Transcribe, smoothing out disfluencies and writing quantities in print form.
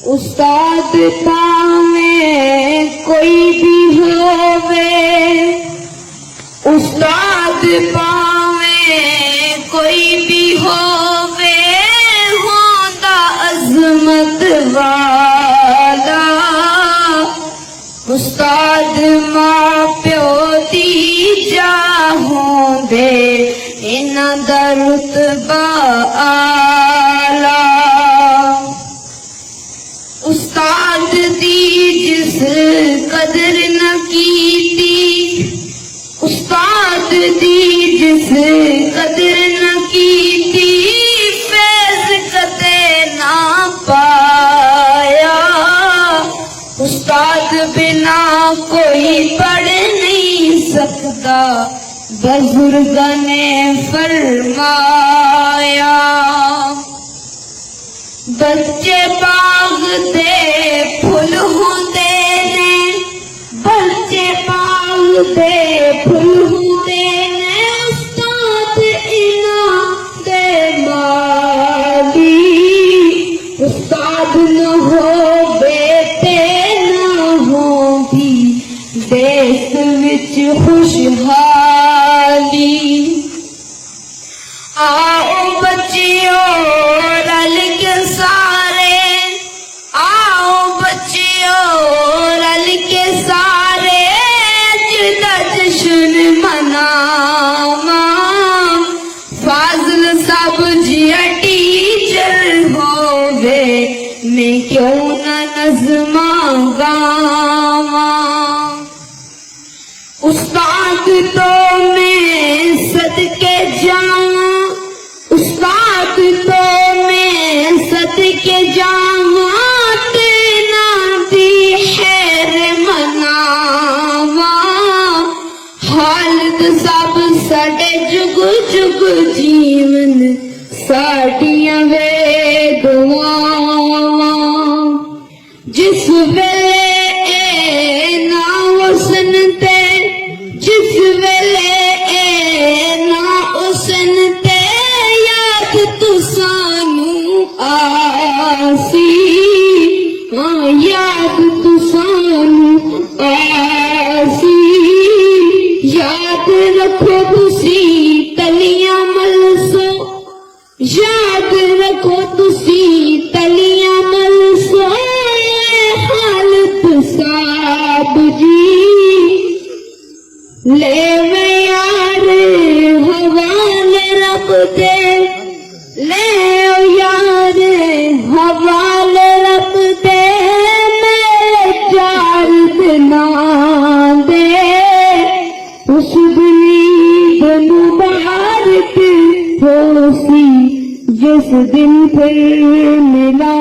उस्ताद पावे कोई भी होवे, उस्ताद पावे कोई भी होवे, होंदा अजमत वाला। उस्ताद मां प्यो दी जा होंदे, इन्हां दा रुतबा आला। उस्ताद दी जिस कदर न कीती, उस्ताद दी जिस कदर न कीती, फैज़ कदे ना पाया। उस्ताद बिना कोई पढ़ नहीं सकता, बुजुर्गां ने फरमाया। बच्चे बाग दे फुल होंदे ने, बच्चे बाग दे फुल होंदे ने, उस्ताद इन्हां दे माली। उस्ताद न हो बेटे न हो भी, देश विच खुशहाली। आओ बच्चियों रल के सारे, आओ बच्चियों रल के सारे, जिदा जश्न मनावा। फाज़िल साहब जिया टीचर होवे, मैं क्यों न नज़्मां गावा। उस्ताद तो मैं सदके जावां, उस्ताद तो मैं सदके जावां, तेना दी खैर मनावा। हालत सब साडे जुग जुग जीवन, साडियां वे दुआवां। जिस वेले ना हुसन ते, जिस वेले ना हुसन ते, याद तू सानू आसी। हाँ याद तू सानू आसी। याद रखो तुसी तलियां मलसो, याद रखो तुसी तलियां मलसो। हालत साहब जी ले यार हवाले रब दे, ले यार हवाले रब दे, मेरे चार दिनां दे। उस दिन मुबारक होसी, जिस दिन फिर मिला